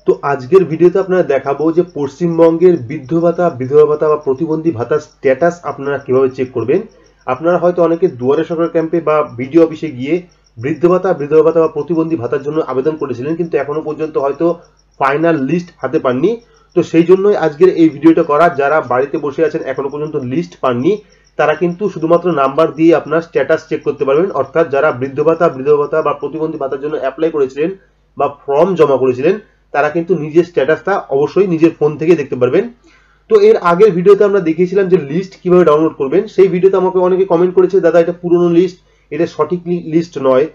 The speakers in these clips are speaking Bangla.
তো আজকের ভিডিওতে আপনারা দেখাবো যে পশ্চিমবঙ্গের বৃদ্ধ ভাতা, বিধবা ভাতা বা প্রতিবন্ধী ভাতার স্ট্যাটাস আপনারা কিভাবে চেক করবেন। আপনারা হয়তো অনেকে দুয়ারে সরকার ক্যাম্পে বা বিডিও অফিসে গিয়ে বৃদ্ধ ভাতা, বিধবা ভাতা বা প্রতিবন্ধী ভাতার জন্য আবেদন করেছিলেন, কিন্তু এখনো পর্যন্ত হয়তো ফাইনাল লিস্ট হাতে পাননি। তো সেই জন্যই আজকের এই ভিডিওটা করা। যারা বাড়িতে বসে আছেন এখনো পর্যন্ত লিস্ট পাননি, তারা কিন্তু শুধুমাত্র নাম্বার দিয়ে আপনার স্ট্যাটাস চেক করতে পারবেন। অর্থাৎ যারা বৃদ্ধ ভাতা, বিধবা ভাতা বা প্রতিবন্ধী ভাতার জন্য অ্যাপ্লাই করেছিলেন বা ফর্ম জমা করেছিলেন, তারা কিন্তু নিজের স্ট্যাটাসটা অবশ্যই নিজের ফোন থেকে দেখতে পারবেন। তো এর আগের ভিডিওতে আমরা দেখিয়েছিলাম যে লিস্ট কিভাবে ডাউনলোড করবেন। সেই ভিডিওতে আমাকে অনেকে কমেন্ট করেছে, দাদা এটা পুরনো লিস্ট, এটা সঠিক লিস্ট নয়।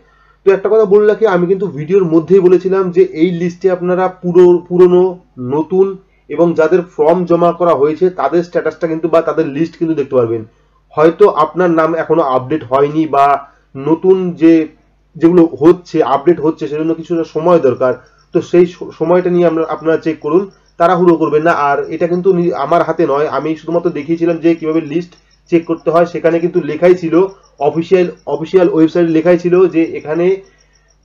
তো একটা কথা বলে রাখি, আমি কিন্তু ভিডিওর মধ্যেই বলেছিলাম যে এই লিস্টে আপনারা পুরনো, নতুন এবং যাদের ফর্ম জমা করা হয়েছে তাদের স্ট্যাটাসটা কিন্তু বা তাদের লিস্ট কিন্তু দেখতে পারবেন। হয়তো আপনার নাম এখনো আপডেট হয়নি বা নতুন যেগুলো হচ্ছে আপডেট হচ্ছে সেজন্য কিছুটা সময় দরকার। তো সেই সময়টা নিয়ে আপনারা চেক করুন, তাড়াহুড়ো করবেন না। আর এটা কিন্তু আমার হাতে নয়, আমি শুধুমাত্র দেখিয়েছিলাম যে কিভাবে লিস্ট চেক করতে হয়। সেখানে কিন্তু লেখাই ছিল, অফিসিয়াল ওয়েবসাইটে লেখাই ছিল যে এখানে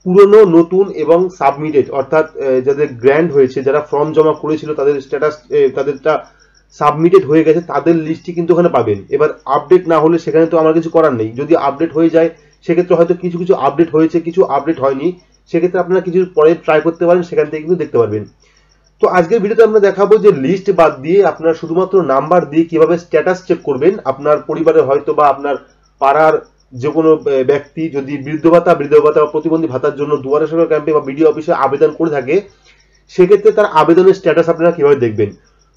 পুরনো, নতুন এবং সাবমিটেড, অর্থাৎ যাদের গ্র্যান্ড হয়েছে, যারা ফর্ম জমা করেছিল তাদের স্ট্যাটাস, তাদেরটা সাবমিটেড হয়ে গেছে, তাদের লিস্টই কিন্তু ওখানে পাবেন। এবার আপডেট না হলে সেখানে তো আমার কিছু করার নেই। যদি আপডেট হয়ে যায় সেক্ষেত্রে হয়তো কিছু কিছু আপডেট হয়েছে, কিছু আপডেট হয়নি, সেক্ষেত্রে আপনারা কিছু পরে ট্রাই করতে পারেন, সেখান থেকে কিন্তু দেখতে পারবেন। তো আজকের ভিডিওতে আমরা দেখাবো যে লিস্ট বাদ দিয়ে আপনারা শুধুমাত্র নাম্বার দিয়ে কিভাবে স্ট্যাটাস চেক করবেন। আপনার পরিবারের হয়তো বা আপনার পাড়ার যে কোনো ব্যক্তি যদি বৃদ্ধ ভাতা, বিধবা ভাতা বা প্রতিবন্ধী ভাতার জন্য দুয়ারে সরকার ক্যাম্পে বা বিডিও অফিসে আবেদন করে থাকে, সেক্ষেত্রে তার আবেদনের স্ট্যাটাস আপনারা কিভাবে দেখবেন।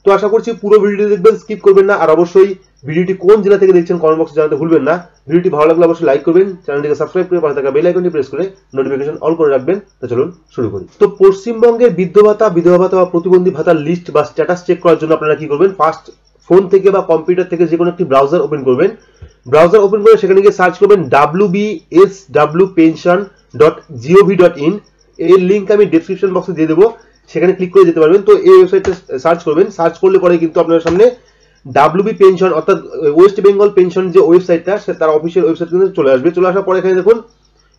তো আশা করছি পুরো ভিডিওটি দেখবেন, স্কিপ করবেন না। আর অবশ্যই ভিডিওটি কোন জেলা থেকে দেখছেন কমেন্ট বক্সে জানাতে ভুলবেন না। ভিডিওটি ভালো লাগলে অবশ্যই লাইক করবেন, চ্যানেলটিকে সাবস্ক্রাইব করে পাশে থাকা বেল আইকনটি প্রেস করে নোটিফিকেশন অল করে রাখবেন। তো চলুন শুরু করি। তো পশ্চিমবঙ্গের বৃদ্ধ ভাতা, বিধবা ভাতা বা প্রতিবন্ধী ভাতার লিস্ট বা স্ট্যাটাস চেক করার জন্য আপনারা কি করবেন, ফার্স্ট ফোন থেকে বা কম্পিউটার থেকে যে কোনো একটি ব্রাউজার ওপেন করবেন। ব্রাউজার ওপেন করে সেখানে গিয়ে সার্চ করবেন wbswpension.gov.in। এর লিঙ্ক আমি ডেসক্রিপশন বক্সে দিয়ে দেবো, সেখানে ক্লিক করে যেতে পারবেন। তো এই ওয়েবসাইটটা সার্চ করবেন, সার্চ করলে পরে কিন্তু আপনার সামনে ডাব্লিউবি পেনশন অর্থাৎ ওয়েস্ট বেঙ্গল পেনশন যে ওয়েবসাইটটা, তার অফিসিয়াল ওয়েবসাইট কিন্তু চলে আসবে। চলে আসার পরে এখানে দেখুন,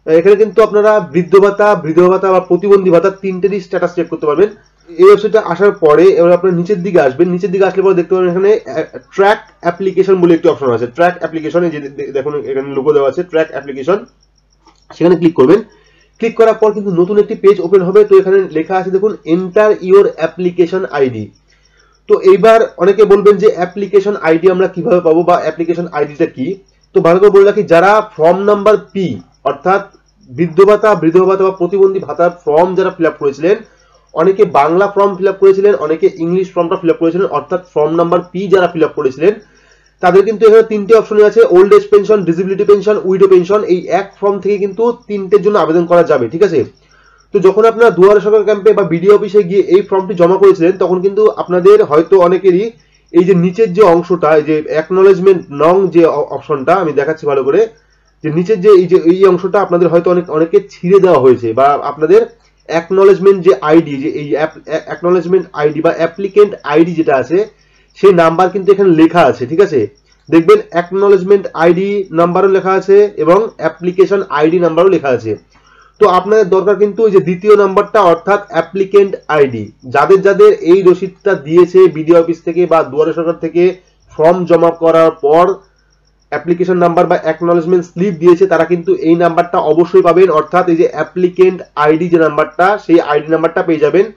এখানে কিন্তু আপনারা বৃদ্ধ ভাতা, বিধবা ভাতা বা প্রতিবন্ধী ভাতা তিনটেরই স্ট্যাটাস চেক করতে পারবেন। এই ওয়েবসাইটটা আসার পরে এবার আপনার নিচের দিকে আসবেন। নিচের দিকে আসলে পরে দেখতে পাবেন এখানে ট্র্যাক অ্যাপ্লিকেশন বলে একটি অপশন আছে। ট্র্যাক অ্যাপ্লিকেশন, এই যে দেখুন এখানে লোগো দেওয়া আছে ট্র্যাক অ্যাপ্লিকেশন, সেখানে ক্লিক করবেন। ক্লিক করার পর কিন্তু নতুন একটি পেজ ওপেন হবে। তো এখানে লেখা আছে দেখুন, এন্টার ইওর অ্যাপ্লিকেশন আইডি। তো এইবার অনেকে বলবেন যে অ্যাপ্লিকেশন আইডি আমরা কিভাবে পাবো বা অ্যাপ্লিকেশন আইডিটা কি। তো ভালো করে বলে রাখি, যারা ফর্ম নাম্বার পি অর্থাৎ বৃদ্ধ ভাতা, বিধবা ভাতা বা প্রতিবন্ধী ভাতার ফর্ম যারা ফিল আপ করেছিলেন, অনেকে বাংলা ফর্ম ফিল আপ করেছিলেন, অনেকে ইংলিশ ফর্মটা ফিল আপ করেছিলেন, অর্থাৎ ফর্ম নাম্বার পি যারা ফিল আপ করেছিলেন তাদের কিন্তু এখানে তিনটে অপশন আছে, old age pension, disability pension, widow pension. এই এক ফর্ম থেকে কিন্তু তিনটের জন্য আবেদন করা যাবে, ঠিক আছে। তো যখন আপনারা দুয়ারে সরকার ক্যাম্পে বা বিডিও অফিসে গিয়ে এই ফর্মটি জমা করেছিলেন, তখন কিন্তু আপনাদের হয়তো অনেকেরই এই যে নিচের যে অংশটা, এই যে অ্যাকনোলেজমেন্ট নং যে অপশনটা আমি দেখাচ্ছি ভালো করে, যে নিচের যে এই অংশটা আপনাদের হয়তো অনেকে ছিঁড়ে দেওয়া হয়েছে, বা আপনাদের অ্যাকনোলেজমেন্ট যে আইডি, যে এই অ্যাকনোলেজমেন্ট আইডি বা অ্যাপ্লিকেন্ট আইডি যেটা আছে, সেই নাম্বার কিন্তু এখানে লেখা আছে, ঠিক আছে। দেখবেন অ্যাকনোলেজমেন্ট আইডি নাম্বারও লেখা আছে এবং অ্যাপ্লিকেশন আইডি নাম্বারও লেখা আছে। তো আপনাদের দরকার কিন্তু ওই যে দ্বিতীয় নাম্বারটা, অর্থাৎ অ্যাপ্লিকেন্ট আইডি। যাদের যাদের এই রসিদটা দিয়েছে বিডিও অফিস থেকে বা দুয়ারে সরকার থেকে ফর্ম জমা করার পর অ্যাপ্লিকেশন নাম্বার বা অ্যাকনোলেজমেন্ট স্লিপ দিয়েছে, তারা কিন্তু এই নাম্বারটা অবশ্যই পাবেন। অর্থাৎ এই যে অ্যাপ্লিকেন্ট আইডি যে নাম্বারটা, সেই আইডি নাম্বারটা পেয়ে যাবেন।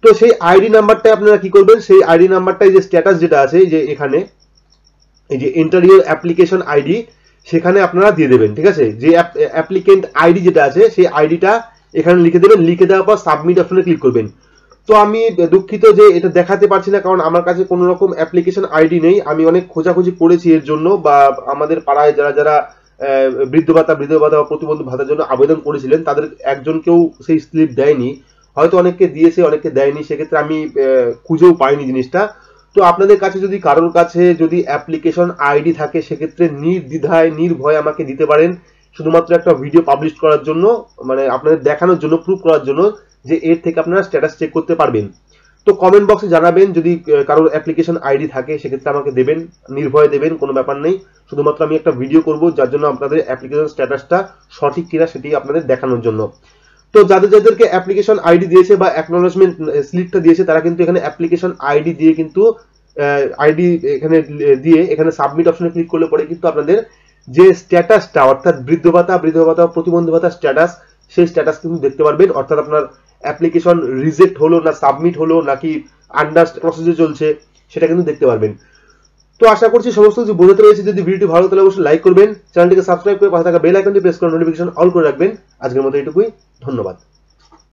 তো সেই আইডি নাম্বারটা আপনারা কি করবেন, সেই আইডি নাম্বারটা এই যে স্ট্যাটাস যেটা আছে, যে এখানে এই যে এন্টার ইওর অ্যাপ্লিকেশন আইডি, সেখানে আপনারা দিয়ে দেবেন, ঠিক আছে। যে অ্যাপ্লিকেন্ট আইডি যেটা আছে সেই আইডিটা এখানে লিখে দেবেন। লিখে দেওয়ার পর সাবমিট অপশনে ক্লিক করবেন। তো আমি দুঃখিত যে এটা দেখাতে পারছি না, কারণ আমার কাছে কোনো রকম অ্যাপ্লিকেশন আইডি নেই। আমি অনেক খোঁজাখুঁজি করেছি এর জন্য, বা আমাদের পাড়ায় যারা যারা বৃদ্ধ ভাতা, বিধবা ভাতা বা প্রতিবন্ধী ভাতার জন্য আবেদন করেছিলেন, তাদের একজনকেও সেই স্লিপ দেয়নি। হয়তো অনেককে দিয়েছে, অনেককে দেয়নি, সেক্ষেত্রে আমি খুঁজেও পাইনি জিনিসটা। তো আপনাদের কাছে যদি কারোর কাছে যদি অ্যাপ্লিকেশন আইডি থাকে, সেক্ষেত্রে নির্দ্বিধায় নির্ভয়ে আমাকে দিতে পারেন, শুধুমাত্র একটা ভিডিও পাবলিশ করার জন্য, মানে আপনাদের দেখানোর জন্য, প্রুফ করার জন্য যে এর থেকে আপনারা স্ট্যাটাস চেক করতে পারবেন। তো কমেন্ট বক্সে জানাবেন যদি কারোর অ্যাপ্লিকেশন আইডি থাকে, সেক্ষেত্রে আমাকে দেবেন, নির্ভয়ে দেবেন, কোনো ব্যাপার নেই। শুধুমাত্র আমি একটা ভিডিও করব যার জন্য আপনাদের অ্যাপ্লিকেশন স্ট্যাটাসটা সঠিক কিনা সেটি আপনাদের দেখানোর জন্য। তো যাদের যাদেরকে অ্যাপ্লিকেশন আইডি দিয়েছে বা অ্যাকনোলেজমেন্ট স্লিপটা দিয়েছে তারা কিন্তু এখানে অ্যাপ্লিকেশন আইডি দিয়ে কিন্তু আইডি এখানে দিয়ে এখানে সাবমিট অপশনে ক্লিক করলে পরে কিন্তু আপনাদের যে স্ট্যাটাসটা অর্থাৎ বৃদ্ধ ভাতা প্রতিবন্ধী ভাতা স্ট্যাটাস, সেই স্ট্যাটাস কিন্তু দেখতে পারবেন। অর্থাৎ আপনার অ্যাপ্লিকেশন রিজেক্ট হলো না সাবমিট হলো নাকি আন্ডার প্রসেসে চলছে সেটা কিন্তু দেখতে পারবেন। তো আশা করছি সমস্ত কিছু বোঝাতে পেরেছি। যদি ভিডিওটি ভালো তাহলে অবশ্যই লাইক করবেন, চ্যানেলটিকে সাবস্ক্রাইব করে পাশে থাকা বেল আইকনটি প্রেস করে নোটিফিকেশন অল করে রাখবেন। আজকের মতো এইটুকুই, ধন্যবাদ।